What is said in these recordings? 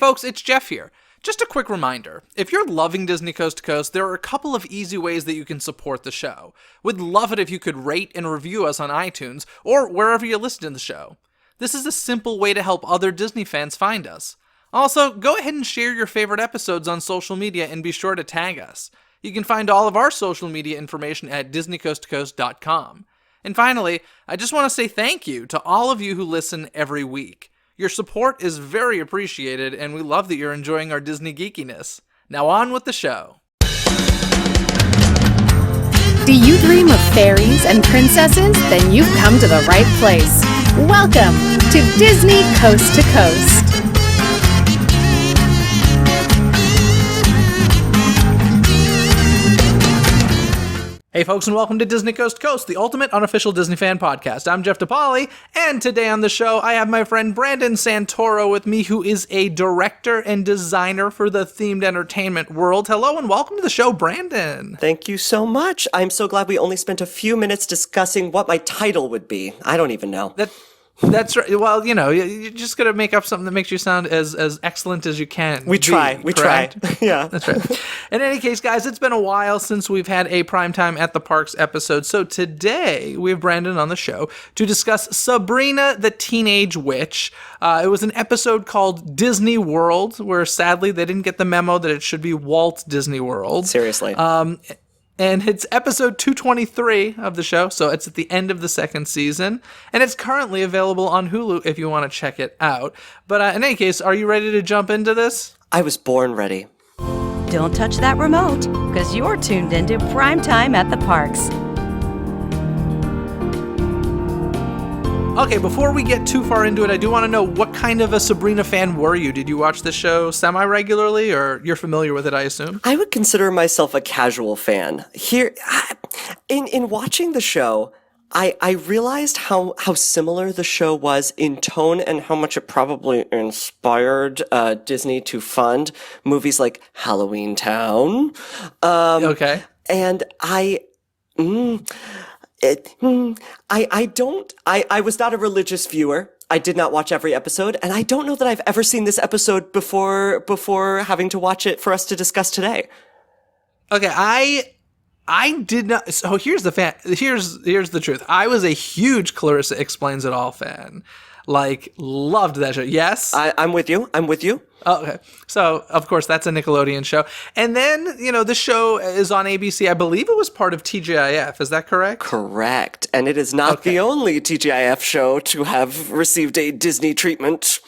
folks, it's Jeff here. Just a quick reminder, if you're loving Disney Coast to Coast, there are a couple of easy ways that you can support the show. We'd love it if you could rate and review us on iTunes, or wherever you listen to the show. This is a simple way to help other Disney fans find us. Also, go ahead and share your favorite episodes on social media and be sure to tag us. You can find all of our social media information at DisneyCoastToCoast.com. And finally, I just want to say thank you to all of you who listen every week. Your support is very appreciated, and we love that you're enjoying our Disney geekiness. Now on with the show. Do you dream of fairies and princesses? Then you've come to the right place. Welcome to Disney Coast to Coast. Hey folks, and welcome to Disney Coast to Coast, the ultimate unofficial Disney fan podcast. I'm Jeff DePaoli, and today on the show I have my friend Brandon Santoro with me, who is a director and designer for the themed entertainment world. Hello and welcome to the show, Brandon. Thank you so much. I'm so glad we only spent a few minutes discussing what my title would be. I don't even know. That's right. Well, you know, you're just going to make up something that makes you sound as excellent as you can. We try. Yeah. That's right. In any case, guys, it's been a while since we've had a Primetime at the Parks episode. So today we have Brandon on the show to discuss Sabrina the Teenage Witch. It was an episode called Disney World, where sadly they didn't get the memo that it should be Walt Disney World. Seriously. And it's episode 223 of the show, so it's at the end of the second season. And it's currently available on Hulu if you want to check it out. But in any case, are you ready to jump into this? I was born ready. Don't touch that remote, because you're tuned into Primetime at the Parks. Okay, before we get too far into it, I do want to know, what kind of a Sabrina fan were you? Did you watch the show semi-regularly, or you're familiar with it, I assume? I would consider myself a casual fan. Here, in watching the show, I realized how similar the show was in tone and how much it probably inspired Disney to fund movies like Halloween Town. Okay. And I was not a religious viewer. I did not watch every episode, and I don't know that I've ever seen this episode before having to watch it for us to discuss today. Okay, I did not. So here's the truth. I was a huge Clarissa Explains It All fan. Like, loved that show. Yes? I'm with you. Oh, okay. So, of course, that's a Nickelodeon show. And then, you know, the show is on ABC. I believe it was part of TGIF. Is that correct? Correct. And it is not the only TGIF show to have received a Disney treatment.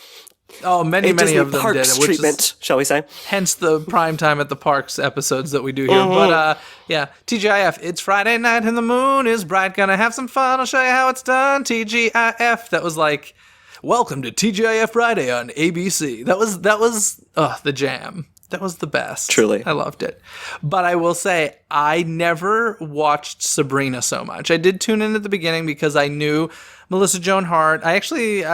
Oh, many of them Parks did. Treatment, shall we say. Hence the Primetime at the Parks episodes that we do here. But, yeah, TGIF. It's Friday night and the moon is bright. Gonna have some fun. I'll show you how it's done. TGIF. That was like... Welcome to TGIF Friday on ABC. That was the jam. That was the best. Truly. I loved it. But I will say, I never watched Sabrina so much. I did tune in at the beginning because I knew Melissa Joan Hart. I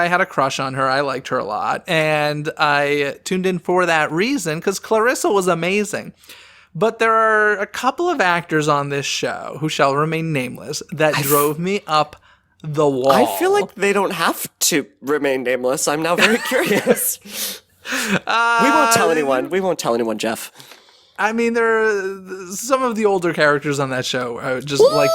had a crush on her. I liked her a lot. And I tuned in for that reason because Clarissa was amazing. But there are a couple of actors on this show who shall remain nameless that drove me up the wall. I feel like they don't have to remain nameless. I'm now very curious. We won't tell anyone, Jeff. I mean, there are some of the older characters on that show are just like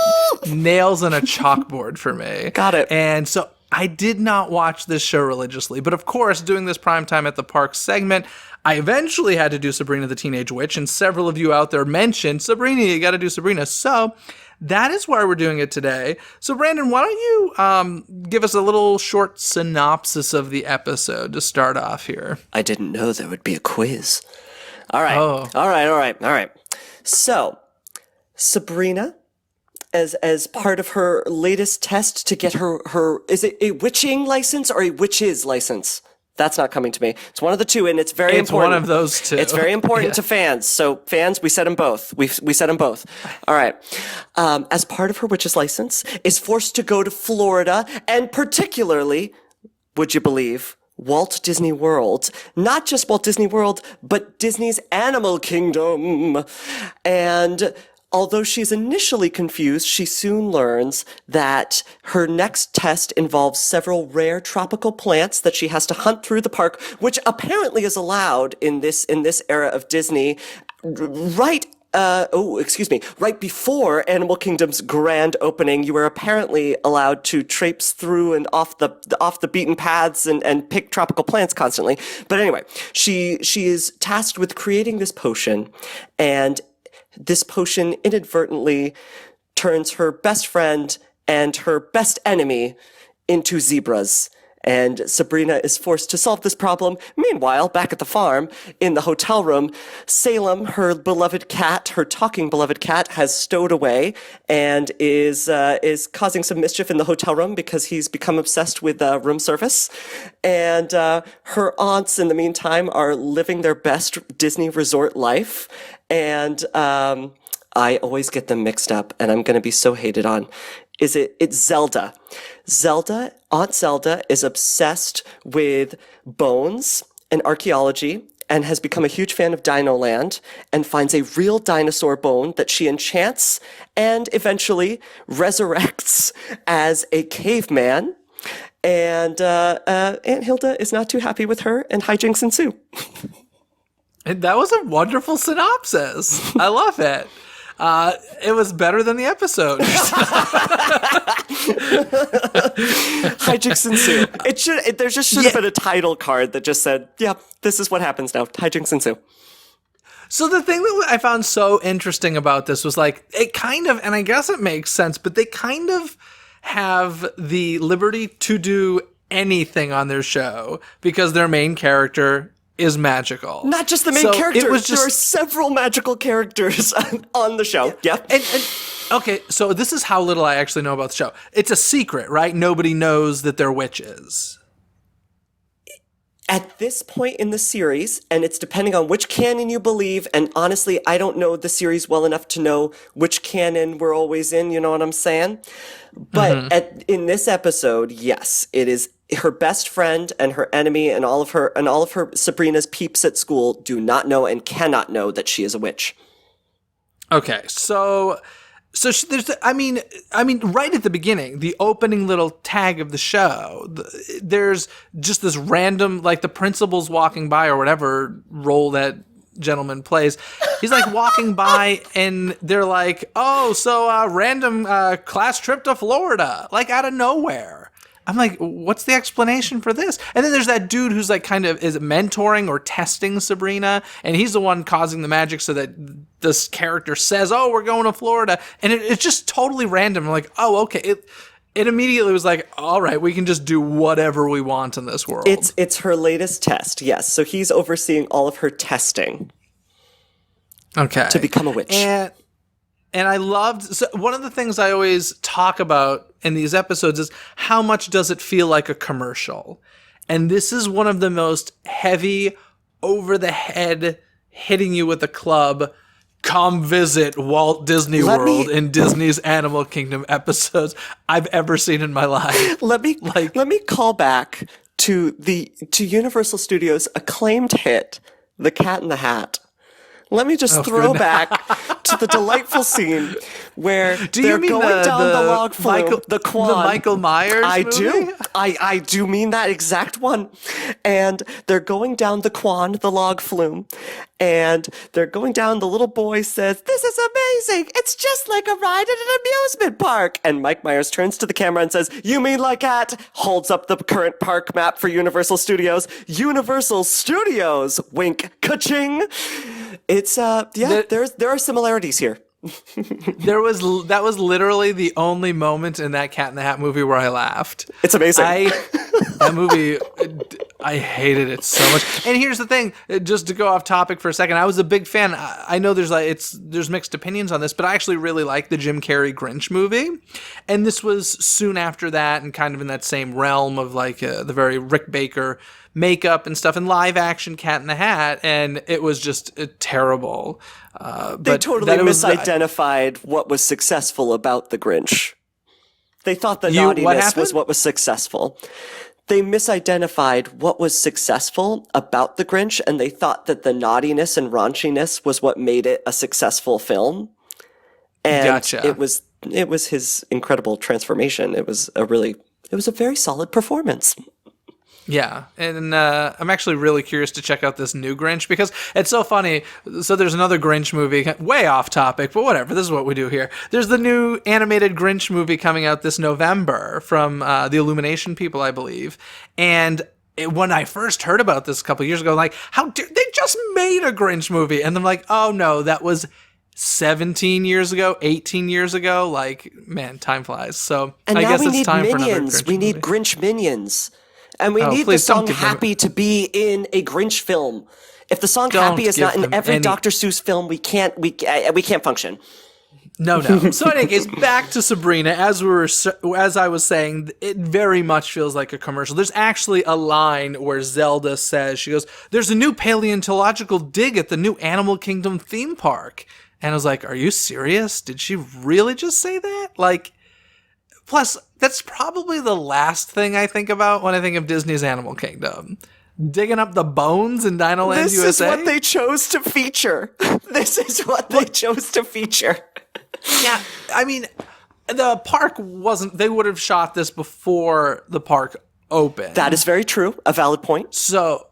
nails on a chalkboard for me. Got it. And so I did not watch this show religiously. But of course, doing this Primetime at the Parks segment, I eventually had to do Sabrina the Teenage Witch. And several of you out there mentioned, Sabrina, you got to do Sabrina. So that is why we're doing it today. So, Brandon, why don't you give us a little short synopsis of the episode to start off here? I didn't know there would be a quiz. All right. Oh. All right. So, Sabrina, as part of her latest test to get her is it a witching license or a witch's license? That's not coming to me. It's one of the two, and it's very important. It's one of those two. It's very important to fans. So fans, we said them both. We said them both. All right. As part of her witch's license, is forced to go to Florida, and particularly, would you believe, Walt Disney World. Not just Walt Disney World, but Disney's Animal Kingdom. And Although she's initially confused, she soon learns that her next test involves several rare tropical plants that she has to hunt through the park, which apparently is allowed in this era of Disney, right before Animal Kingdom's grand opening. You were apparently allowed to traipse through and off the beaten paths and pick tropical plants constantly. But anyway, she is tasked with creating this potion, and this potion inadvertently turns her best friend and her best enemy into zebras. And Sabrina is forced to solve this problem. Meanwhile, back at the farm, in the hotel room, Salem, her beloved cat, her talking beloved cat, has stowed away and is causing some mischief in the hotel room because he's become obsessed with room service. And her aunts, in the meantime, are living their best Disney resort life. And I always get them mixed up, and I'm going to be so hated on. It's Zelda. Aunt Zelda is obsessed with bones and archaeology and has become a huge fan of Dinoland and finds a real dinosaur bone that she enchants and eventually resurrects as a caveman. And Aunt Hilda is not too happy with her, and hijinks ensue. And that was a wonderful synopsis. I love it. It was better than the episode. Hijinks ensue. There just should have been a title card that just said, "Yeah, this is what happens now. Hijinks ensue." So the thing that I found so interesting about this was like, it kind of, and I guess it makes sense, but they kind of have the liberty to do anything on their show because their main character is magical. Not just the main character. There are several magical characters on the show. Yep. And okay, so this is how little I actually know about the show. It's a secret, right? Nobody knows that they're witches. At this point in the series, and it's depending on which canon you believe, and honestly, I don't know the series well enough to know which canon we're always in, you know what I'm saying? But in this episode, yes, it is her best friend and her enemy and all of her Sabrina's peeps at school do not know and cannot know that she is a witch. Okay, so there's, I mean, right at the beginning, the opening little tag of the show, there's just this random, like the principal's walking by or whatever role that gentleman plays. He's like walking by and they're like, oh, so random class trip to Florida, like out of nowhere. I'm like, what's the explanation for this? And then there's that dude who's like kind of is mentoring or testing Sabrina, and he's the one causing the magic so that this character says, oh, we're going to Florida. And it's just totally random. I'm like, oh, okay. It immediately was like, all right, we can just do whatever we want in this world. It's her latest test, yes. So he's overseeing all of her testing. Okay. To become a witch. And I loved, so one of the things I always talk about in these episodes is how much does it feel like a commercial? And this is one of the most heavy, over the head, hitting you with a club, come visit Walt Disney World in Disney's Animal Kingdom episodes I've ever seen in my life. Let me call back to Universal Studios' acclaimed hit, The Cat in the Hat. Let me just throw back to the delightful scene where they're going down the log flume, the Quan. The Michael Myers movie? I do mean that exact one. And they're going down the Quan, the log flume, and they're going down. The little boy says, "This is amazing. It's just like a ride at an amusement park." And Mike Myers turns to the camera and says, "You mean like at?" Holds up the current park map for Universal Studios. Universal Studios, wink, ka-ching. It's there are similarities here. That was literally the only moment in that Cat in the Hat movie where I laughed. It's amazing. That movie, I hated it so much. And here's the thing, just to go off topic for a second, I was a big fan. I know there's mixed opinions on this, but I actually really like the Jim Carrey Grinch movie. And this was soon after that and kind of in that same realm of like the very Rick Baker makeup and stuff and live action Cat in the Hat. And it was just terrible. They totally misidentified what was successful about the Grinch. They thought the naughtiness was what was successful. They misidentified what was successful about the Grinch, and they thought that the naughtiness and raunchiness was what made it a successful film. And Gotcha. it was his incredible transformation. It was a very solid performance. Yeah, and I'm actually really curious to check out this new Grinch because it's so funny. So there's another Grinch movie, way off topic, but whatever. This is what we do here. There's the new animated Grinch movie coming out this November from the Illumination people, I believe. And when I first heard about this a couple years ago, I'm like, how dare they just made a Grinch movie? And I'm like, oh no, that was 17 years ago, 18 years ago. Like, man, time flies. So And I now guess we it's need time for another minions. Grinch We need movie. Grinch minions. And we Oh, need the please don't song give them- Happy to be in a Grinch film. If the song Don't Happy is give not in them every any- Dr. Seuss film, we can't function. No. So in any case, back to Sabrina. As I was saying, it very much feels like a commercial. There's actually a line where Zelda says, she goes, "There's a new paleontological dig at the new Animal Kingdom theme park." And I was like, are you serious? Did she really just say that? Like, plus, that's probably the last thing I think about when I think of Disney's Animal Kingdom. Digging up the bones in Dinoland, This USA? is what they chose to feature. This is what they chose to feature. Yeah, I mean, the park wasn't, they would have shot this before the park opened. That is very true. A valid point. So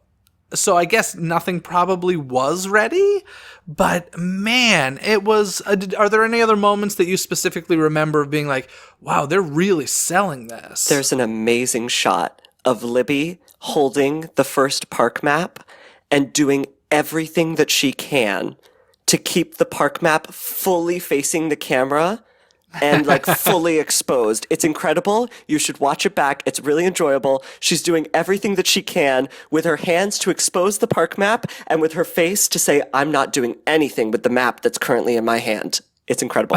I guess nothing probably was ready, but man, it was, are there any other moments that you specifically remember of being like, wow, they're really selling this? There's an amazing shot of Libby holding the first park map and doing everything that she can to keep the park map fully facing the camera and like fully exposed. It's incredible. You should watch it back. It's really enjoyable. She's doing everything that she can with her hands to expose the park map and with her face to say, I'm not doing anything with the map that's currently in my hand. It's incredible.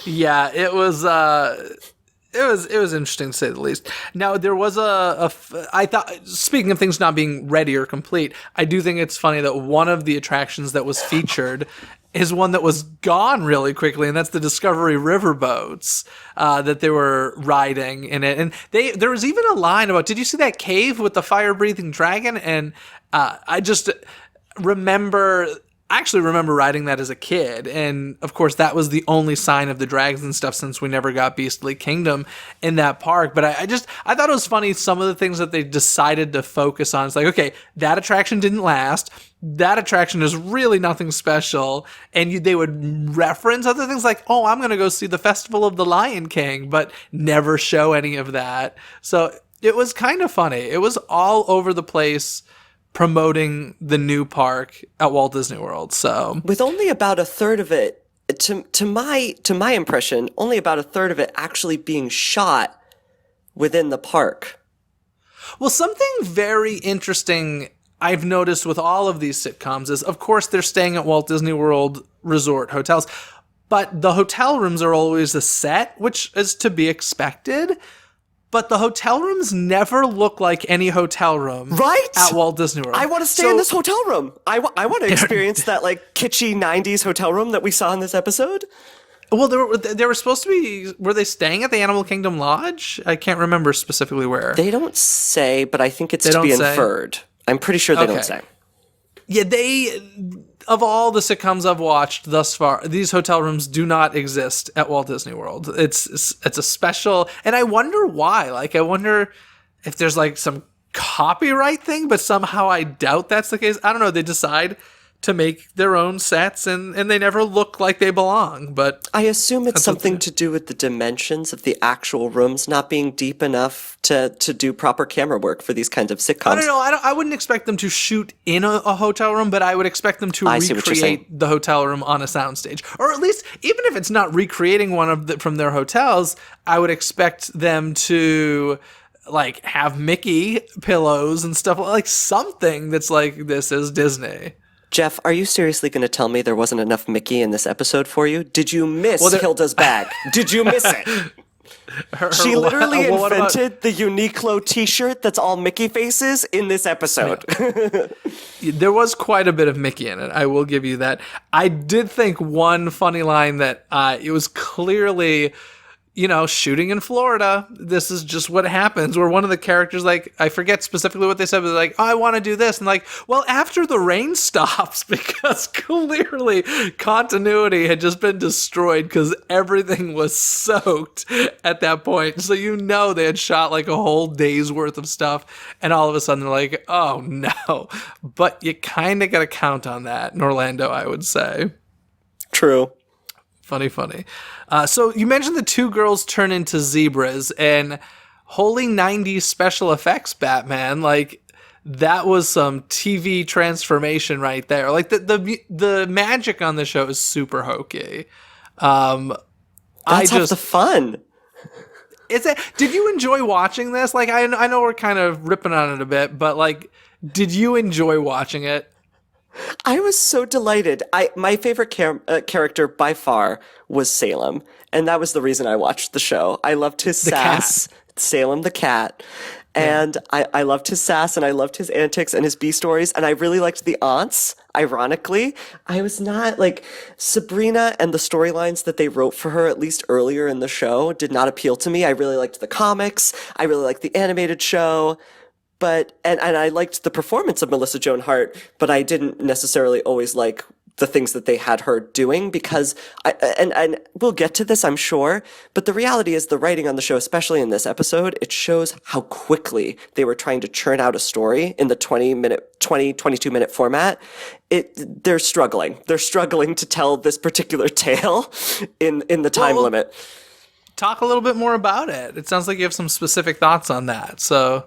Yeah, it was interesting to say the least. Now, there was I thought, speaking of things not being ready or complete, I do think it's funny that one of the attractions that was featured is one that was gone really quickly, and that's the Discovery River boats that they were riding in it. And there was even a line about, did you see that cave with the fire-breathing dragon? And I just actually remember riding that as a kid, and of course that was the only sign of the dragons and stuff since we never got Beastly Kingdom in that park. But I thought it was funny, some of the things that they decided to focus on. It's like, okay, that attraction didn't last, that attraction is really nothing special, and they would reference other things like, oh, I'm gonna go see the Festival of the Lion King, but never show any of that. So it was kind of funny. It was all over the place promoting the new park at Walt Disney World. So With only about a third of it, to my impression, only about a third of it actually being shot within the park. well, something very interesting I've noticed with all of these sitcoms is, of course, they're staying at Walt Disney World resort hotels, but the hotel rooms are always a set, which is to be expected. But the hotel rooms never look like any hotel room Right? at Walt Disney World. I want to stay in this hotel room. I want to experience that like kitschy 90s hotel room that we saw in this episode. Well, they were supposed to be, were they staying at the Animal Kingdom Lodge? I can't remember specifically where. They don't say, but I think it's They to be don't say? inferred. I'm pretty sure they Okay. don't say. Yeah, of all the sitcoms I've watched thus far, these hotel rooms do not exist at Walt Disney World. It's a special, and I wonder why. Like, I wonder if there's like some copyright thing, but somehow I doubt that's the case. I don't know. They decide to make their own sets, and they never look like they belong. But I assume it's That's something okay. to do with the dimensions of the actual rooms not being deep enough to do proper camera work for these kinds of sitcoms. I don't know. I wouldn't expect them to shoot in a hotel room, but I would expect them to I see what you're saying. recreate the hotel room on a soundstage, or at least, even if it's not recreating one from their hotels, I would expect them to like have Mickey pillows and stuff, like something that's like, this is Disney. Jeff, are you seriously going to tell me there wasn't enough Mickey in this episode for you? Did you miss Hilda's bag? Did you miss it? She literally what about- invented the Uniqlo t-shirt that's all Mickey faces in this episode. There was quite a bit of Mickey in it. I will give you that. I did think one funny line that it was clearly shooting in Florida. This is just what happens. Where one of the characters, like, I forget specifically what they said, but they're like, oh, I want to do this. And like, well, after the rain stops, because clearly continuity had just been destroyed because everything was soaked at that point. So, they had shot like a whole day's worth of stuff. And all of a sudden they're like, oh no. But you kind of got to count on that in Orlando, I would say. True. Funny. So you mentioned the two girls turn into zebras, and holy 90s special effects Batman, like that was some TV transformation right there. Like the magic on the show is super hokey. That's half the fun. Did you enjoy watching this? Like I know we're kind of ripping on it a bit, but like, did you enjoy watching it? I was so delighted. My favorite character by far was Salem, and that was the reason I watched the show. I loved his sass, Salem the cat, and I loved his sass, and I loved his antics and his B stories, and I really liked the aunts. Ironically, I was not like Sabrina, and the storylines that they wrote for her, at least earlier in the show, did not appeal to me. I really liked the comics. I really liked the animated show. But, and I liked the performance of Melissa Joan Hart, but I didn't necessarily always like the things that they had her doing because and we'll get to this, I'm sure, but the reality is the writing on the show, especially in this episode, it shows how quickly they were trying to churn out a story in the 22-minute format. They're struggling. They're struggling to tell this particular tale in the time limit. Talk a little bit more about it. It sounds like you have some specific thoughts on that, so...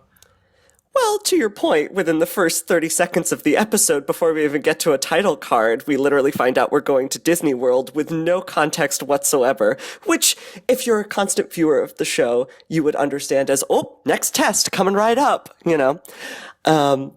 Well, to your point, within the first 30 seconds of the episode, before we even get to a title card, we literally find out we're going to Disney World with no context whatsoever, which, if you're a constant viewer of the show, you would understand as, oh, next test coming right up, So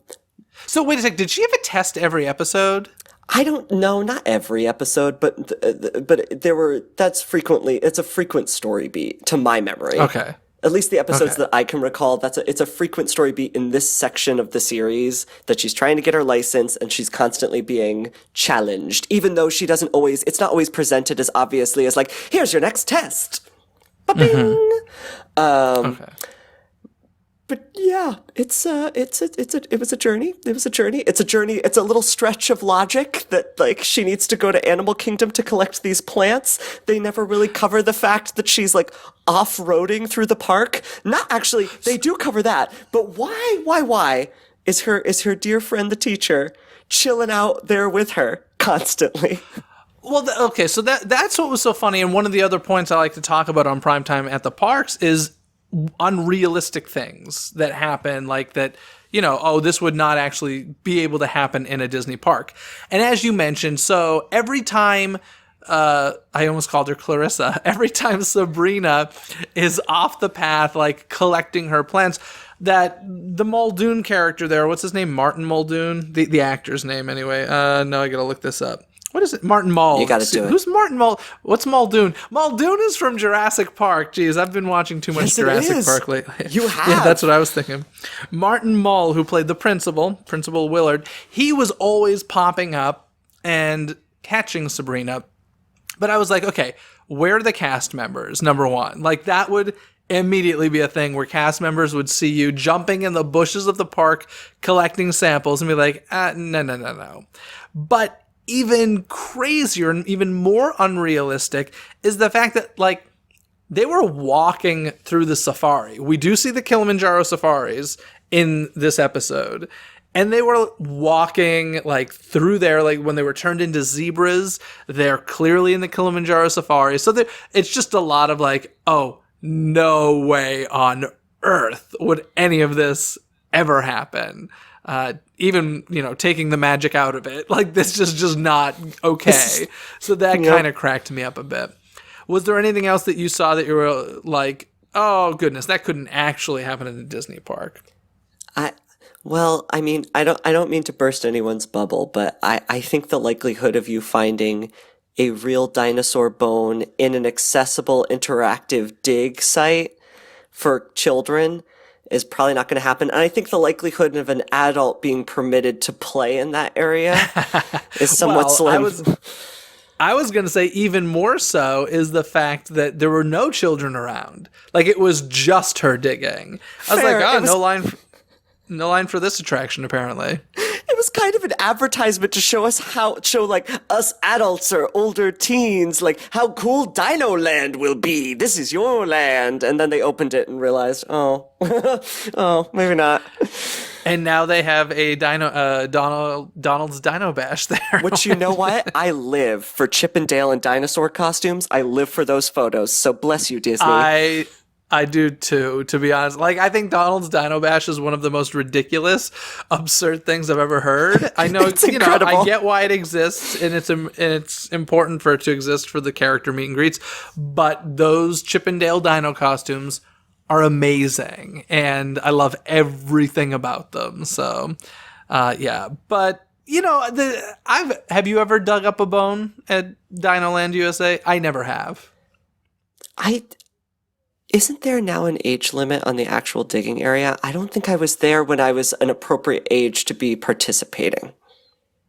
wait a sec, did she have a test every episode? I don't know, not every episode, but it's a frequent story beat, to my memory. Okay. At least the episodes that I can recall, it's a frequent story beat in this section of the series that she's trying to get her license and she's constantly being challenged, even though it's not always presented as obviously as like, here's your next test. Ba-bing! Okay. But yeah, it was a journey. It was a journey. It's a journey. It's a little stretch of logic that like she needs to go to Animal Kingdom to collect these plants. They never really cover the fact that she's like off-roading through the park. Not actually, they do cover that. But why is her dear friend the teacher chilling out there with her constantly? Well, okay, so that's what was so funny. And one of the other points I like to talk about on PrimeTime at the parks is unrealistic things that happen, like that, this would not actually be able to happen in a Disney park. And as you mentioned, so every time, I almost called her Clarissa, every time Sabrina is off the path, like collecting her plants, that the Muldoon character there, what's his name? Martin Muldoon? The actor's name anyway. No, I gotta look this up. What is it? Martin Mull. You gotta do it. Who's Martin Mull? What's Muldoon? Muldoon is from Jurassic Park. Jeez, I've been watching too much Jurassic Park lately. You have. Yeah, that's what I was thinking. Martin Mull, who played the Principal Willard, he was always popping up and catching Sabrina. But I was like, okay, where are the cast members, number one? Like, that would immediately be a thing where cast members would see you jumping in the bushes of the park, collecting samples, and be like, no. But even crazier and even more unrealistic is the fact that, like, they were walking through the safari. We do see the Kilimanjaro safaris in this episode. And they were walking, like, through there, like, when they were turned into zebras, they're clearly in the Kilimanjaro safari. So it's just a lot of, like, oh, no way on earth would any of this ever happen. Even, taking the magic out of it. Like, this is just not okay. So that kind of cracked me up a bit. Was there anything else that you saw that you were like, oh, goodness, that couldn't actually happen in a Disney park? Well, I mean, I don't mean to burst anyone's bubble, but I think the likelihood of you finding a real dinosaur bone in an accessible interactive dig site for children is probably not going to happen. And I think the likelihood of an adult being permitted to play in that area is somewhat slim. I was going to say even more so is the fact that there were no children around. Like, it was just her digging. I was Fair. like, oh, no line for this attraction, apparently. It was kind of an advertisement to show like us adults or older teens, like how cool Dino Land will be. This is your land. And then they opened it and realized, oh, oh, maybe not. And now they have a Donald's Dino Bash there. Which, you know what? I live for Chip and Dale and dinosaur costumes. I live for those photos. So bless you, Disney. I do too, to be honest. Like, I think Donald's Dino Bash is one of the most ridiculous, absurd things I've ever heard. I know, I get why it exists, and it's important for it to exist for the character meet and greets. But those Chip and Dale Dino costumes are amazing, and I love everything about them. So, yeah. But have you ever dug up a bone at Dino Land USA? I never have. Isn't there now an age limit on the actual digging area? I don't think I was there when I was an appropriate age to be participating.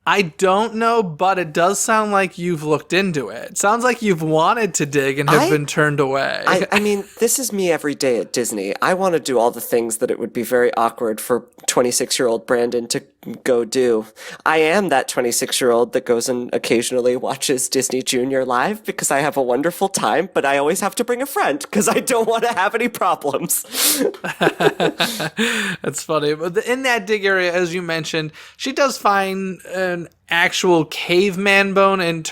I don't know, but it does sound like you've looked into it. It sounds like you've wanted to dig and have been turned away. I mean, this is me every day at Disney. I want to do all the things that it would be very awkward for 26-year-old Brandon to go do. I am that 26-year-old that goes and occasionally watches Disney Junior live because I have a wonderful time, but I always have to bring a friend because I don't want to have any problems. That's funny. But in that dig area, as you mentioned, she does find an actual caveman bone and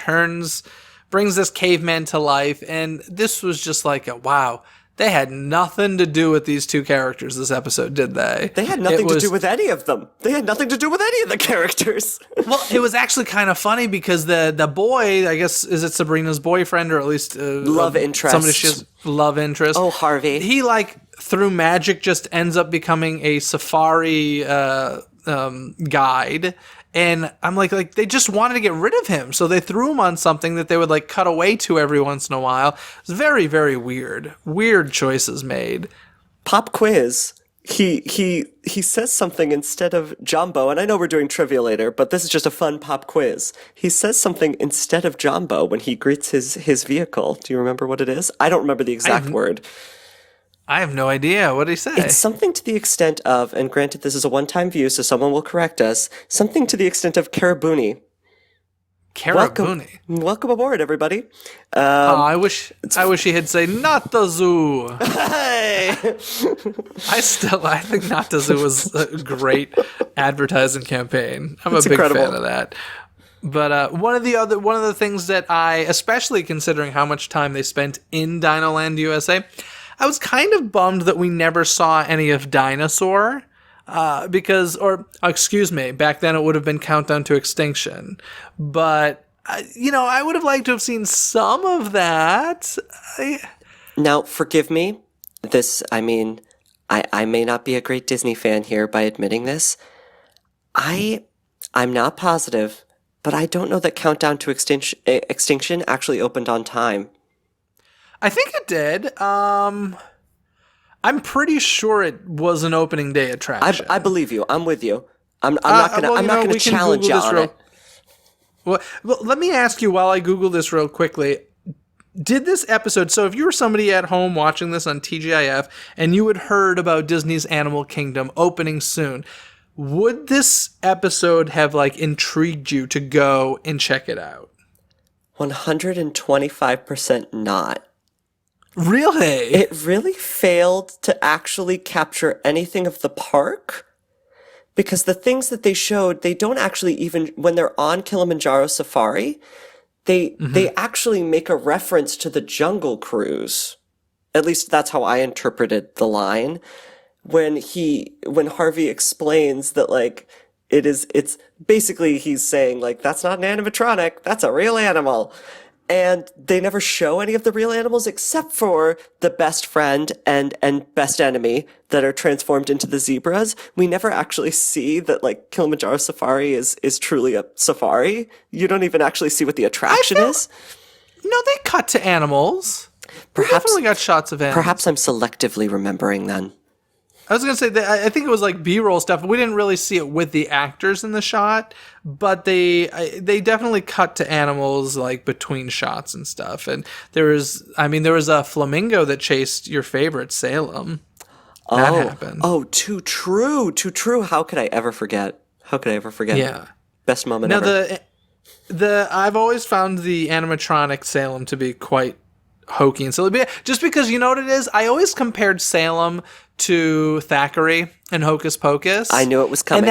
brings this caveman to life. And this was just like wow. They had nothing to do with these two characters this episode, did they? They had nothing to do with any of them. They had nothing to do with any of the characters. Well, it was actually kind of funny because the boy, I guess, is it Sabrina's boyfriend or at least love interest? Somebody she's love interest. Oh, Harvey. He through magic just ends up becoming a safari guide. And I'm like they just wanted to get rid of him, so they threw him on something that they would cut away to every once in a while. It's very, very weird. Weird choices made. Pop quiz. He says something instead of Jumbo, and I know we're doing trivia later, but this is just a fun pop quiz. He says something instead of Jumbo when he greets his vehicle. Do you remember what it is? I don't remember the exact word. I have no idea. What did he say? It's something to the extent of, and granted this is a one-time view, so someone will correct us, something to the extent of Carabuni. Carabuni. Welcome aboard, everybody. I wish he had said not the zoo. Hey! I think not the zoo was a great advertising campaign. I'm It's a big incredible. fan of that. But one of the things that I, especially considering how much time they spent in Dino Land USA, I was kind of bummed that we never saw any of Dinosaur, back then it would have been Countdown to Extinction. But, I would have liked to have seen some of that. Now, forgive me. I may not be a great Disney fan here by admitting this. I'm not positive, but I don't know that Countdown to Extinction actually opened on time. I think it did. I'm pretty sure it was an opening day attraction. I believe you. I'm with you. I'm not gonna challenge you on it. Well, let me ask you while I Google this real quickly. Did this episode, so if you were somebody at home watching this on TGIF and you had heard about Disney's Animal Kingdom opening soon, would this episode have intrigued you to go and check it out? 125% not. Really? It really failed to actually capture anything of the park, because the things that they showed, they don't actually even, when they're on Kilimanjaro Safari, they actually make a reference to the Jungle Cruise. At least that's how I interpreted the line. When Harvey explains that it's basically he's saying that's not an animatronic, that's a real animal. And they never show any of the real animals except for the best friend and best enemy that are transformed into the zebras. We never actually see that Kilimanjaro Safari is truly a safari. You don't even actually see what the attraction is. No, they cut to animals. We definitely got shots of animals. Perhaps I'm selectively remembering then. I was gonna say that I think it was like B-roll stuff. We didn't really see it with the actors in the shot, but they definitely cut to animals like between shots and stuff. And there was a flamingo that chased your favorite Salem. That happened. Oh, too true. How could I ever forget? Yeah. Best moment Now ever. I've always found the animatronic Salem to be quite hokey and silly. Just because you know what it is, I always compared Salem to Thackeray and Hocus Pocus. I knew it was coming.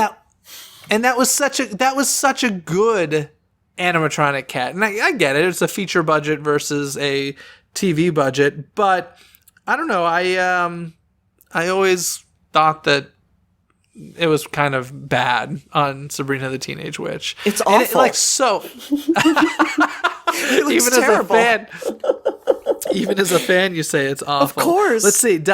And that was such a good animatronic cat. And I get it. It's a feature budget versus a TV budget, but I don't know. I always thought that it was kind of bad on Sabrina the Teenage Witch. It's awful. And it, like, so. It looks even terrible. Even as a fan, you say it's awful. Of course. Let's see.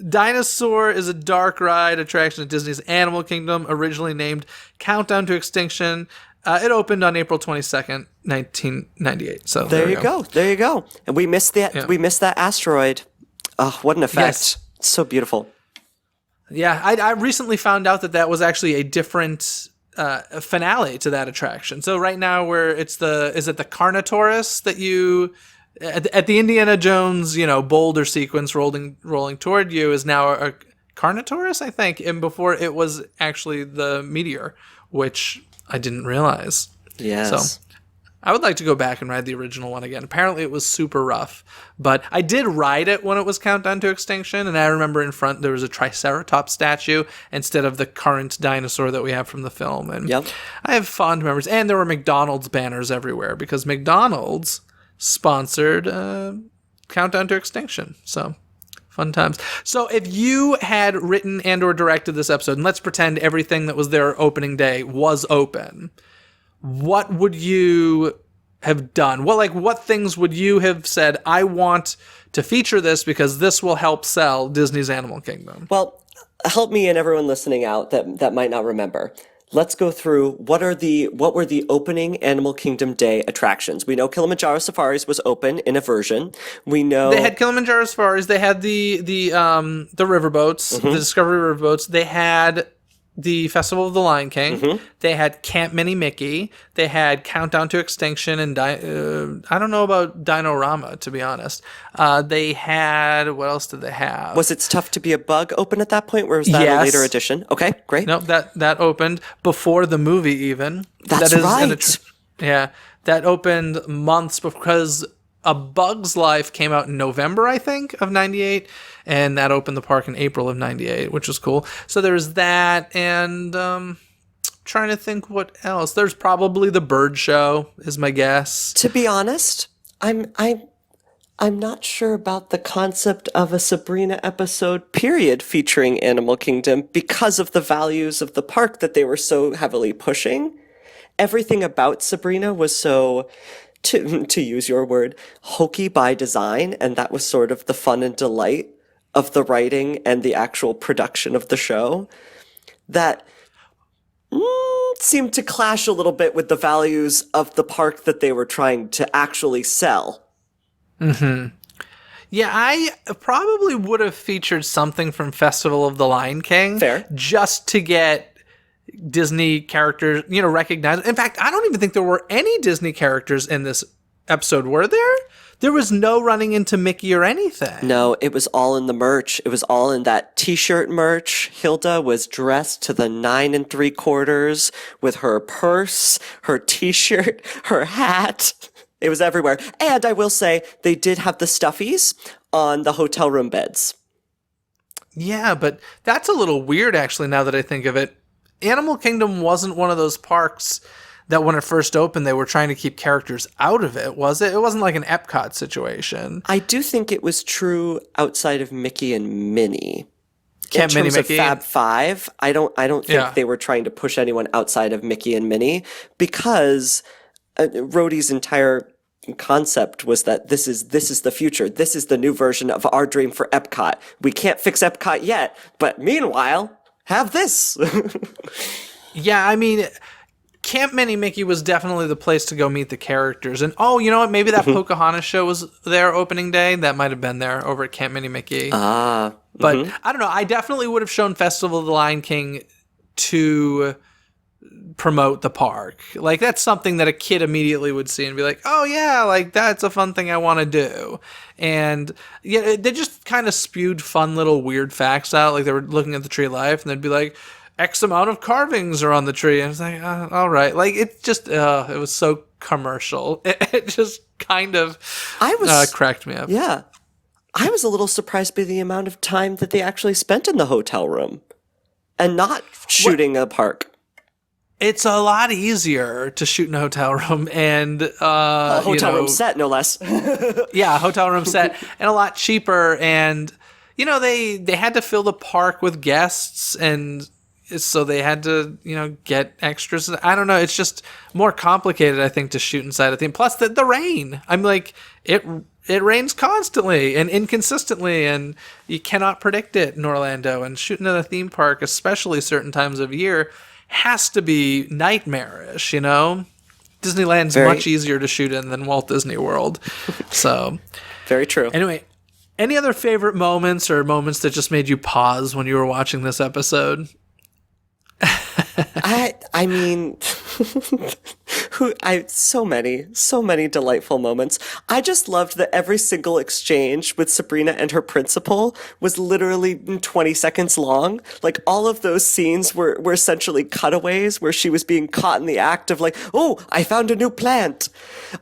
Dinosaur is a dark ride attraction at Disney's Animal Kingdom, originally named Countdown to Extinction. It opened on April 22nd, 1998. So there you go. And we missed that asteroid. Oh, what an effect. Yes. So beautiful. Yeah, I recently found out that was actually a different finale to that attraction. So right now, is it the Carnotaurus that you at the Indiana Jones, boulder sequence rolling toward you is now a Carnotaurus, I think, and before it was actually the meteor, which I didn't realize. Yes. So I would like to go back and ride the original one again. Apparently it was super rough, but I did ride it when it was Countdown to Extinction, and I remember in front there was a Triceratops statue instead of the current dinosaur that we have from the film. And Yep. I have fond memories. And there were McDonald's banners everywhere because McDonald's sponsored Countdown to Extinction. So fun times. So if you had written and or directed this episode, and let's pretend everything that was there opening day was open, what would you have done? What things would you have said, I want to feature this because this will help sell Disney's Animal Kingdom? Well, help me and everyone listening out that might not remember. Let's go through what were the opening Animal Kingdom Day attractions. We know Kilimanjaro Safaris was open in a version. We know they had Kilimanjaro Safaris. They had the riverboats, the Discovery riverboats. They had the Festival of the Lion King. They had Camp Mini Mickey. They had Countdown to Extinction, and I don't know about Dinorama, to be honest. They had, what else did they have? Was It's Tough to Be a Bug open at that point, or was that a later edition? Okay, great. Nope, that opened before the movie even. That's right. Yeah, that opened months because A Bug's Life came out in November, I think, of 98, and that opened the park in April of 98, which was cool. So there's that, and trying to think what else. There's probably the bird show, is my guess. To be honest, I'm not sure about the concept of a Sabrina episode, period, featuring Animal Kingdom because of the values of the park that they were so heavily pushing. Everything about Sabrina was so, to use your word, hokey by design, and that was sort of the fun and delight of the writing and the actual production of the show, that seemed to clash a little bit with the values of the park that they were trying to actually sell. Yeah, I probably would have featured something from Festival of the Lion King. Fair. Just to get Disney characters, recognized. In fact, I don't even think there were any Disney characters in this episode, were there? There was no running into Mickey or anything. No, it was all in the merch. It was all in that t-shirt merch. Hilda was dressed to the 9 3/4 with her purse, her t-shirt, her hat. It was everywhere. And I will say, they did have the stuffies on the hotel room beds. Yeah, but that's a little weird, actually, now that I think of it. Animal Kingdom wasn't one of those parks that when it first opened, they were trying to keep characters out of it, was it? It wasn't like an Epcot situation. I do think it was true outside of Mickey and Minnie. Camp in terms Mini Mickey. of Fab Five, I don't think they were trying to push anyone outside of Mickey and Minnie because Rhodey's entire concept was that this is the future. This is the new version of our dream for Epcot. We can't fix Epcot yet, but meanwhile, have this. Yeah, I mean, Camp Mini Mickey was definitely the place to go meet the characters. And you know what? Maybe that Pocahontas show was there opening day. That might have been there over at Camp Mini Mickey. But I don't know. I definitely would have shown Festival of the Lion King to promote the park. Like, that's something that a kid immediately would see and be like, oh yeah, like that's a fun thing I want to do. And yeah, they just kind of spewed fun little weird facts out. Like, they were looking at the Tree of Life and they'd be like, X amount of carvings are on the tree. And it's like, all right. Like, it just, it was so commercial. It just kind of cracked me up. Yeah. I was a little surprised by the amount of time that they actually spent in the hotel room and not shooting a park. It's a lot easier to shoot in a hotel room and A hotel room set, no less. yeah, a hotel room set, and a lot cheaper. And they had to fill the park with guests, and so they had to get extras. I don't know. It's just more complicated, I think, to shoot inside a theme. Plus the rain. I'm like, it rains constantly and inconsistently, and you cannot predict it in Orlando. And shooting at a theme park, especially certain times of year, has to be nightmarish, Disneyland's much easier to shoot in than Walt Disney World. So, very true. Anyway, any other favorite moments or moments that just made you pause when you were watching this episode? I mean, so many delightful moments. I just loved that every single exchange with Sabrina and her principal was literally 20 seconds long. Like, all of those scenes were essentially cutaways where she was being caught in the act of like, oh, I found a new plant.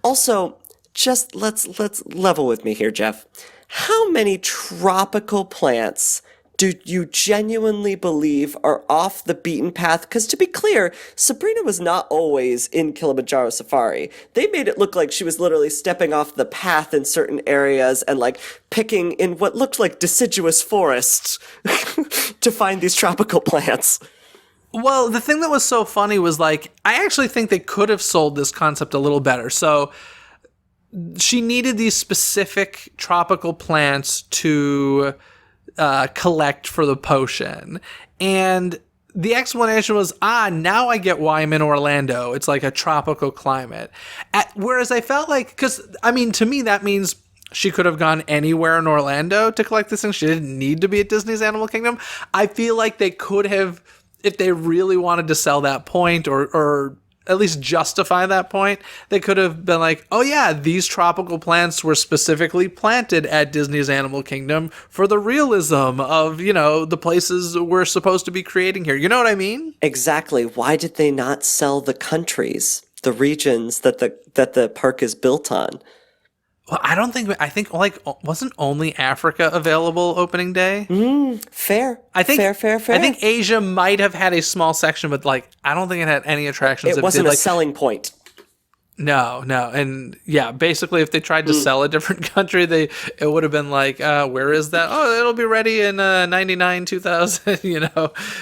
Also, just let's level with me here, Jeff. How many tropical plants do you genuinely believe are off the beaten path? Because to be clear, Sabrina was not always in Kilimanjaro Safari. They made it look like she was literally stepping off the path in certain areas and like picking in what looked like deciduous forests to find these tropical plants. Well, the thing that was so funny was like, I actually think they could have sold this concept a little better. So she needed these specific tropical plants to collect for the potion. And the explanation was, now I get why I'm in Orlando. It's like a tropical climate. Whereas I felt like, because, I mean, to me, that means she could have gone anywhere in Orlando to collect this thing. She didn't need to be at Disney's Animal Kingdom. I feel like they could have, if they really wanted to sell that point or at least justify that point, they could have been like, oh yeah, these tropical plants were specifically planted at Disney's Animal Kingdom for the realism of, the places we're supposed to be creating here. You know what I mean? Exactly. Why did they not sell the countries, the regions that the park is built on? Well, I think wasn't only Africa available opening day? Fair. Fair. I think Asia might have had a small section, but I don't think it had any attractions. It wasn't a selling point. No. And yeah, basically if they tried to sell a different country, it would have been like, where is that? Oh, it'll be ready in 99, 2000,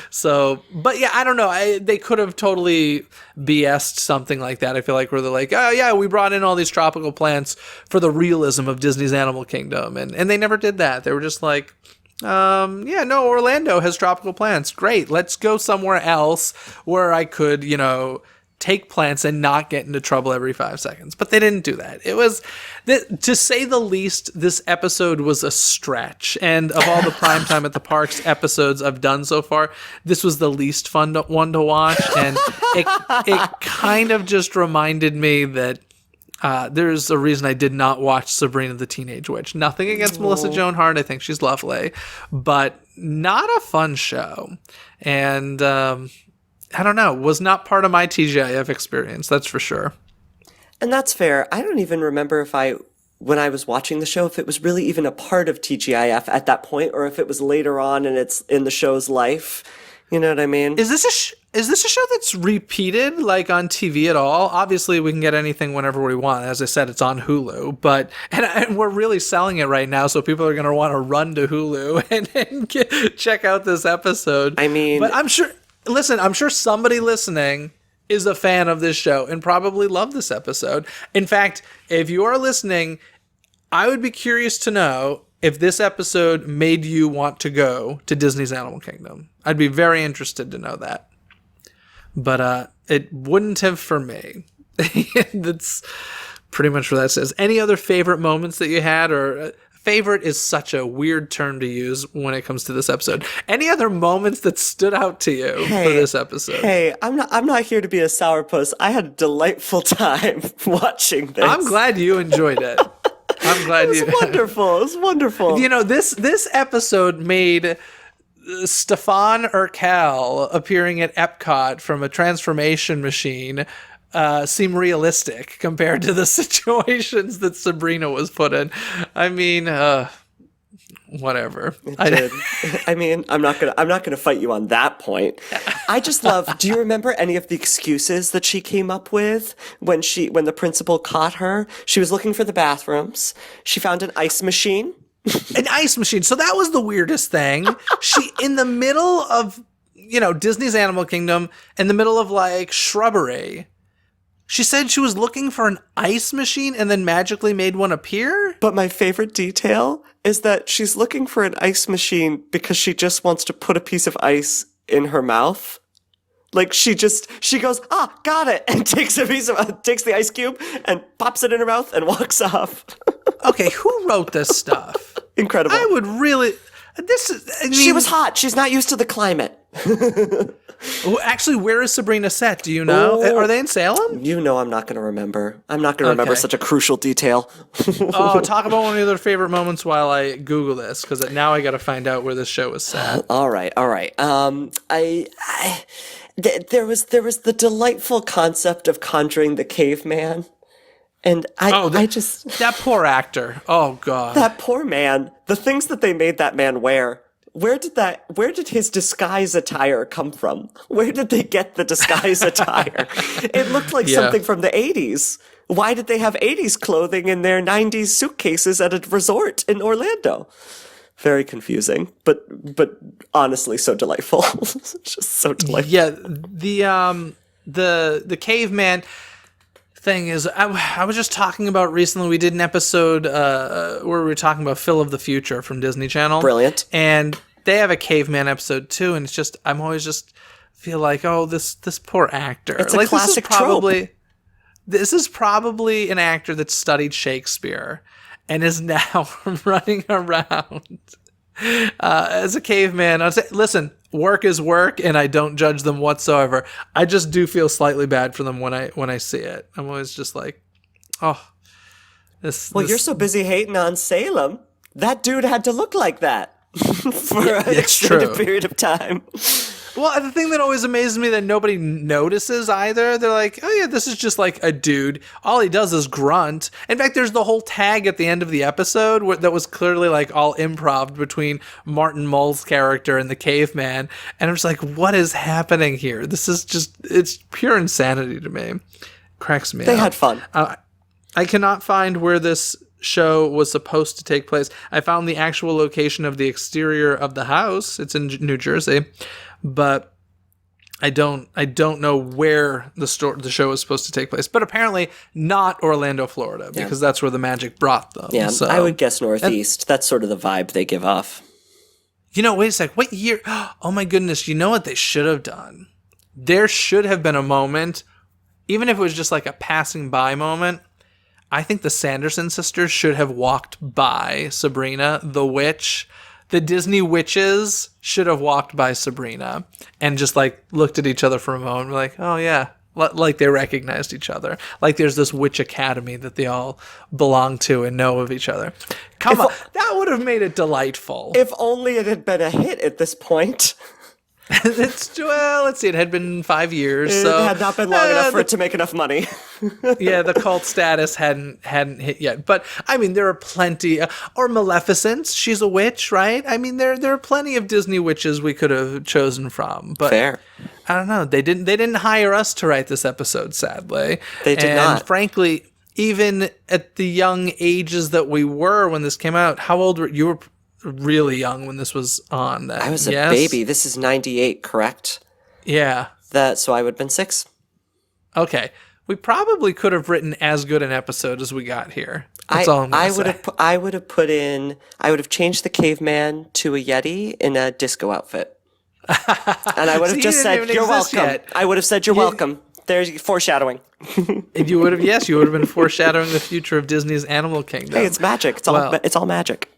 So, but yeah, I don't know. They could have totally BS'd something like that. I feel like where they're like, oh yeah, we brought in all these tropical plants for the realism of Disney's Animal Kingdom. And they never did that. They were just like, Orlando has tropical plants. Great. Let's go somewhere else where I could, take plants and not get into trouble every 5 seconds. But they didn't do that. It was, to say the least, this episode was a stretch. And of all the PrimeTime at the Parks episodes I've done so far, this was the least fun one to watch. And it kind of just reminded me that there's a reason I did not watch Sabrina the Teenage Witch. Nothing against Melissa Joan Hart. I think she's lovely. But not a fun show. And I don't know, was not part of my TGIF experience, that's for sure. And that's fair. I don't even remember when I was watching the show, if it was really even a part of TGIF at that point, or if it was later on and it's in the show's life. You know what I mean? Is this a show that's repeated, on TV at all? Obviously, we can get anything whenever we want. As I said, it's on Hulu, and we're really selling it right now, so people are going to want to run to Hulu and check out this episode. I mean... But I'm sure somebody listening is a fan of this show and probably loved this episode. In fact, if you are listening, I would be curious to know if this episode made you want to go to Disney's Animal Kingdom. I'd be very interested to know that. But it wouldn't have for me. That's pretty much what that says. Any other favorite moments that you had, or favorite is such a weird term to use when it comes to this episode. Any other moments that stood out to you for this episode? Hey, I'm not here to be a sourpuss. I had a delightful time watching this. I'm glad you enjoyed it. I'm glad It was wonderful. It was wonderful. You know, this episode made Stefan Urkel appearing at Epcot from a transformation machine seem realistic compared to the situations that Sabrina was put in. I mean, whatever. It did. I mean, I'm not gonna fight you on that point. I just love. Do you remember any of the excuses that she came up with when the principal caught her? She was looking for the bathrooms. She found an ice machine. An ice machine. So that was the weirdest thing. She, in the middle of, Disney's Animal Kingdom, in the middle of like shrubbery, she said she was looking for an ice machine and then magically made one appear? But my favorite detail is that she's looking for an ice machine because she just wants to put a piece of ice in her mouth. Like she goes, got it, and takes the ice cube and pops it in her mouth and walks off. Okay, who wrote this stuff? Incredible. I would really. She was hot. She's not used to the climate. Actually, where is Sabrina set? Do you know? Oh. Are they in Salem? You know I'm not going to remember. I'm not going to remember such a crucial detail. Oh, talk about one of your favorite moments while I Google this, because now I got to find out where this show is set. All right. There was the delightful concept of conjuring the caveman. And that poor actor. Oh God. That poor man. The things that they made that man wear. Where did his disguise attire come from? Where did they get the disguise attire? It looked like something from the 80s. Why did they have 80s clothing in their 90s suitcases at a resort in Orlando? Very confusing, but honestly so delightful. Just so delightful. Yeah, the caveman thing is, I was just talking about recently, we did an episode where we were talking about Phil of the Future from Disney Channel. Brilliant. And they have a caveman episode too, and it's just, I'm always just feel like, oh, this poor actor. It's a classic trope. This is probably an actor that studied Shakespeare and is now running around as a caveman. I'd say, listen, work is work, and I don't judge them whatsoever. I just do feel slightly bad for them when I see it. I'm always just like, oh, this. Well, you're so busy hating on Salem. That dude had to look like that for an extended period of time. Well, the thing that always amazes me that nobody notices either, they're like, oh yeah, this is just like a dude. All he does is grunt. In fact, there's the whole tag at the end of the episode that was clearly like all improv between Martin Mull's character and the caveman. And I'm just like, what is happening here? This is just, it's pure insanity to me. It cracks me up. They had fun. I cannot find where this show was supposed to take place. I found the actual location of the exterior of the house. It's in New Jersey. But I don't know where the show is supposed to take place. But apparently not Orlando, Florida, because that's where the magic brought them. Yeah, so, I would guess Northeast. That's sort of the vibe they give off. Wait a sec. What year? Oh my goodness. You know what they should have done? There should have been a moment, even if it was just like a passing by moment. I think the Sanderson sisters should have walked by Sabrina, the witch. The Disney witches should have walked by Sabrina and just like looked at each other for a moment. We're like, oh yeah, like they recognized each other. Like there's this witch academy that they all belong to and know of each other. Come on, that would have made it delightful. If only it had been a hit at this point. Let's see, it had been 5 years. It had not been long enough for it to make enough money. Yeah, the cult status hadn't hit yet. But I mean, there are plenty. Or Maleficent, she's a witch, right? I mean, there are plenty of Disney witches we could have chosen from. But fair. I don't know. They didn't hire us to write this episode, sadly. They did not. And frankly, even at the young ages that we were when this came out, how old were you? Were really young when this was on. Then. I was a baby. This is 98, correct? Yeah. So I would have been 6. Okay. We probably could have written as good an episode as we got here. That's all I'm going to say. I would have changed the caveman to a Yeti in a disco outfit. And I would have just said, you're welcome. Yet. I would have said, you're welcome. There's foreshadowing. You would have been foreshadowing the future of Disney's Animal Kingdom. Hey, it's magic. It's all magic.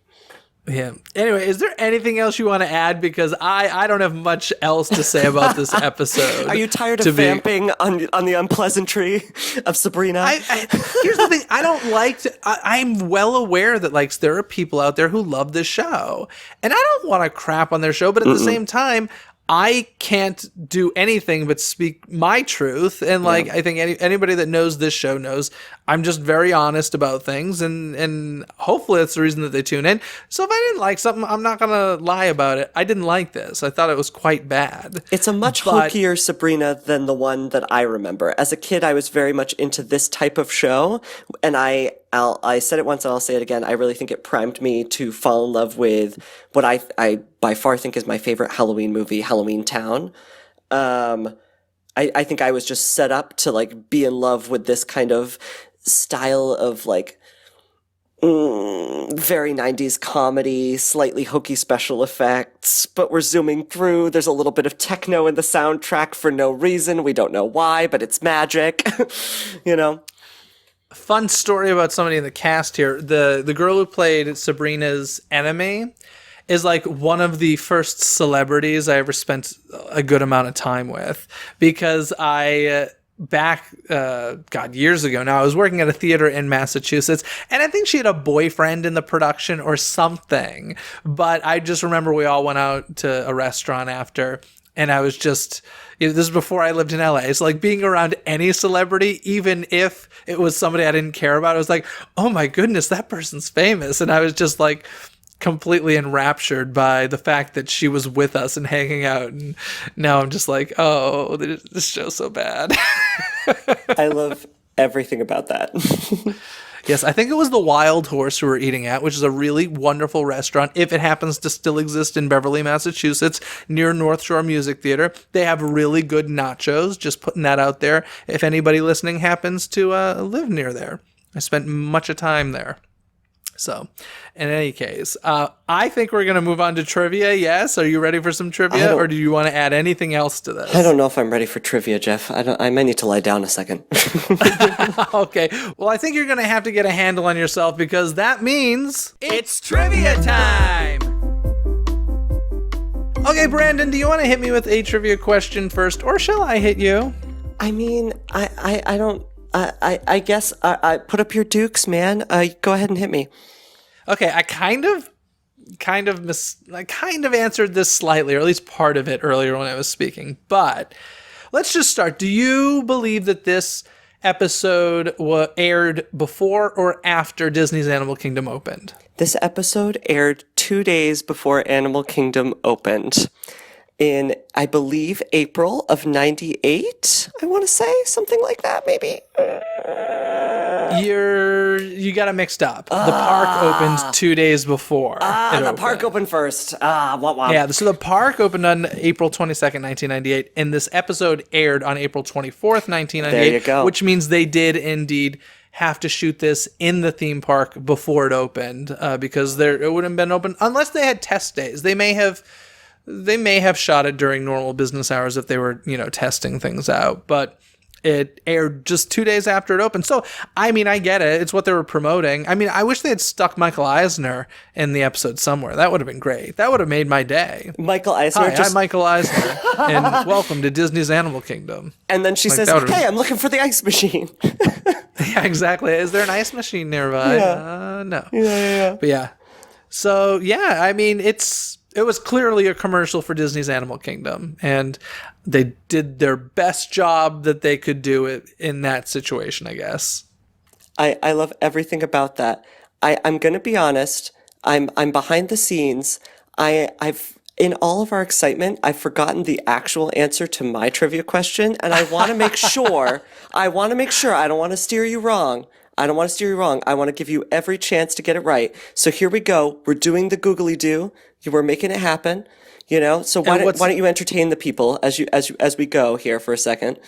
Yeah. Anyway, is there anything else you want to add? Because I don't have much else to say about this episode. Are you tired of vamping on the unpleasantry of Sabrina? Here's the thing. I don't like to, I'm well aware that like there are people out there who love this show. And I don't want to crap on their show, but at the same time, I can't do anything but speak my truth. And like, I think anybody that knows this show knows I'm just very honest about things. And hopefully that's the reason that they tune in. So if I didn't like something, I'm not going to lie about it. I didn't like this. I thought it was quite bad. It's a much hokier Sabrina than the one that I remember. As a kid, I was very much into this type of show. And I said it once and I'll say it again. I really think it primed me to fall in love with what I by far think is my favorite Halloween movie, Halloween Town. I think I was just set up to like be in love with this kind of style of like very 90s comedy, slightly hokey special effects, but we're zooming through. There's a little bit of techno in the soundtrack for no reason. We don't know why, but it's magic, you know? Fun story about somebody in the cast here. The girl who played Sabrina's enemy is like one of the first celebrities I ever spent a good amount of time with, because years ago now, I was working at a theater in Massachusetts, and I think she had a boyfriend in the production or something, but I just remember we all went out to a restaurant after, and I was just, this is before I lived in LA. It's like being around any celebrity, even if it was somebody I didn't care about, I was like, oh my goodness, that person's famous. And I was just like completely enraptured by the fact that she was with us and hanging out. And now I'm just like, oh, this show's so bad. I love everything about that. Yes, I think it was the Wild Horse we were eating at, which is a really wonderful restaurant, if it happens to still exist in Beverly, Massachusetts, near North Shore Music Theater. They have really good nachos, just putting that out there, if anybody listening happens to live near there. I spent much of time there. So, in any case, I think we're going to move on to trivia, yes? Are you ready for some trivia, or do you want to add anything else to this? I don't know if I'm ready for trivia, Jeff. I might need to lie down a second. Okay, well, I think you're going to have to get a handle on yourself, because that means it's trivia time! Okay, Brandon, do you want to hit me with a trivia question first, or shall I hit you? I mean, I don't... I guess I put up your dukes, man. Go ahead and hit me. Okay, I kind of answered this slightly, or at least part of it earlier when I was speaking. But let's just start. Do you believe that this episode aired before or after Disney's Animal Kingdom opened? This episode aired 2 days before Animal Kingdom opened. In, I believe, April of 98, I want to say, something like that, maybe. You got it mixed up. The park opened 2 days before. The park opened first. Wow. Yeah, so the park opened on April 22nd, 1998, and this episode aired on April 24th, 1998. There you go. Which means they did indeed have to shoot this in the theme park before it opened, because it wouldn't have been open unless they had test days. They may have shot it during normal business hours if they were, testing things out, but it aired just 2 days after it opened. So, I mean, I get it. It's what they were promoting. I mean, I wish they had stuck Michael Eisner in the episode somewhere. That would have been great. That would have made my day. Michael Eisner. Hi, I'm Michael Eisner, and welcome to Disney's Animal Kingdom. And then she says, hey, I'm looking for the ice machine. Yeah, exactly. Is there an ice machine nearby? Yeah. No. Yeah. But yeah. So, yeah, I mean, it was clearly a commercial for Disney's Animal Kingdom, and they did their best job that they could do it in that situation, I guess. I love everything about that. I'm going to be honest. I'm behind the scenes. I've in all of our excitement, I've forgotten the actual answer to my trivia question, and I want to make sure. I don't want to steer you wrong. I want to give you every chance to get it right. So here we go. We're doing the googly do. We're making it happen. So why don't you entertain the people as we go here for a second?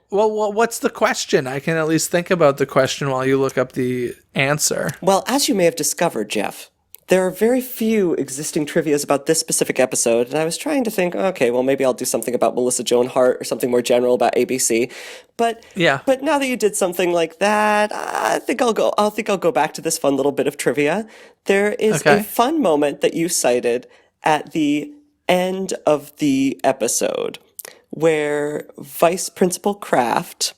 Well, what's the question? I can at least think about the question while you look up the answer. Well, as you may have discovered, Jeff, there are very few existing trivias about this specific episode, and I was trying to think, okay, well, maybe I'll do something about Melissa Joan Hart or something more general about ABC. But now that you did something like that, I think I'll go back to this fun little bit of trivia. There is a fun moment that you cited at the end of the episode where Vice Principal Kraft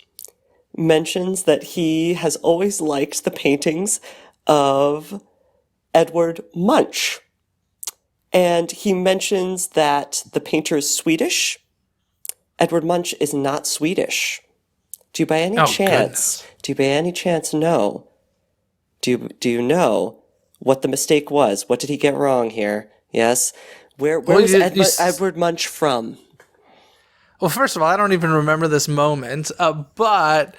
mentions that he has always liked the paintings of Edward Munch. And he mentions that the painter is Swedish. Edward Munch is not Swedish. Do you by any chance know? Do you know what the mistake was? What did he get wrong here? Yes. Where was Edward Munch from? Well, first of all, I don't even remember this moment, but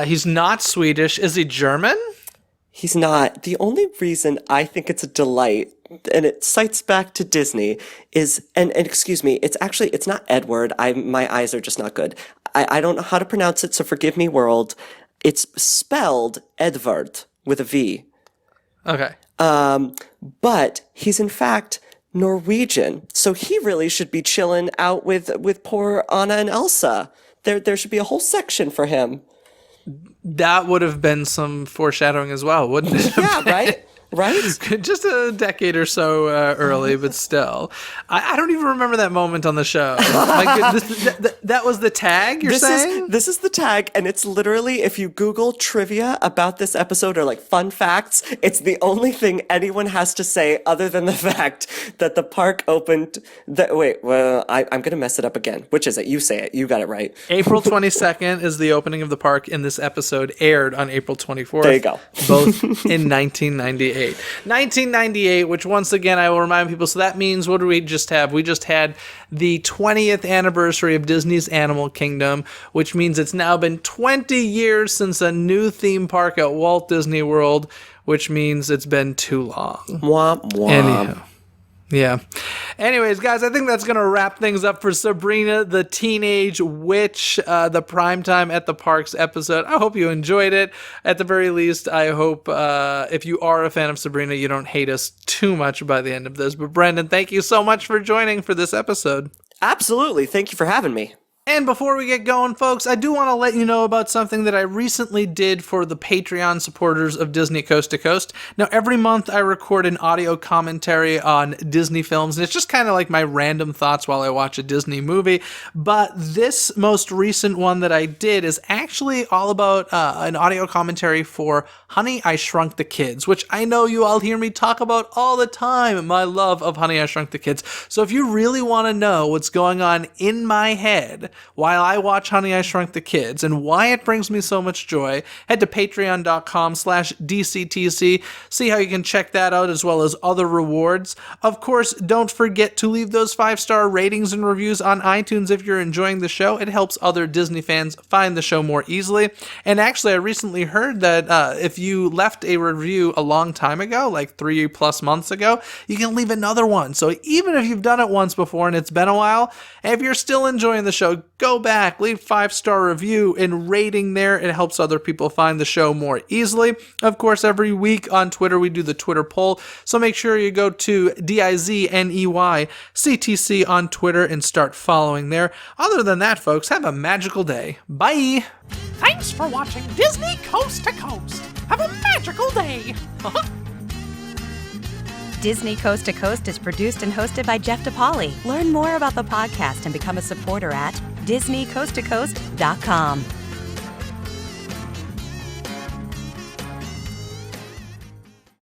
he's not Swedish. Is he German? He's not. The only reason I think it's a delight, and it cites back to Disney, is, and excuse me, it's not Edward. My eyes are just not good. I don't know how to pronounce it, so forgive me, world. It's spelled Edvard with a V. Okay. But he's in fact Norwegian, so he really should be chilling out with poor Anna and Elsa. There should be a whole section for him. That would have been some foreshadowing as well, wouldn't it? Yeah, right? Right? Just a decade or so early, but still. I don't even remember that moment on the show. That was the tag, you're saying? This is the tag, and it's literally, if you Google trivia about this episode or like fun facts, it's the only thing anyone has to say other than the fact that the park opened... I'm going to mess it up again. Which is it? You say it. You got it right. April 22nd is the opening of the park, and this episode aired on April 24th. There you go. Both in 1998. 1998, which once again I will remind people, so that means, what do we just have? We just had the 20th anniversary of Disney's Animal Kingdom, which means it's now been 20 years since a new theme park at Walt Disney World, which means it's been too long. Womp womp. Anyhow. Yeah. Anyways, guys, I think that's going to wrap things up for Sabrina the Teenage Witch, the Primetime at the Parks episode. I hope you enjoyed it. At the very least, I hope if you are a fan of Sabrina, you don't hate us too much by the end of this. But Brendan, thank you so much for joining for this episode. Absolutely. Thank you for having me. And before we get going, folks, I do want to let you know about something that I recently did for the Patreon supporters of Disney Coast to Coast. Now, every month I record an audio commentary on Disney films, and it's just kind of like my random thoughts while I watch a Disney movie. But this most recent one that I did is actually all about an audio commentary for Honey, I Shrunk the Kids, which I know you all hear me talk about all the time, my love of Honey, I Shrunk the Kids. So if you really want to know what's going on in my head while I watch Honey, I Shrunk the Kids and why it brings me so much joy, head to patreon.com/DCTC. See how you can check that out as well as other rewards. Of course, don't forget to leave those 5-star ratings and reviews on iTunes if you're enjoying the show. It helps other Disney fans find the show more easily. And actually, I recently heard that if you left a review a long time ago, like 3+ months ago, you can leave another one. So even if you've done it once before and it's been a while, if you're still enjoying the show, go back, leave 5-star review and rating there. It helps other people find the show more easily. Of course, every week on Twitter, we do the Twitter poll. So make sure you go to DIZNEYCTC on Twitter and start following there. Other than that, folks, have a magical day. Bye. Thanks for watching Disney Coast to Coast. Have a magical day. Disney Coast to Coast is produced and hosted by Jeff DePaoli. Learn more about the podcast and become a supporter at DisneyCoastToCoast.com.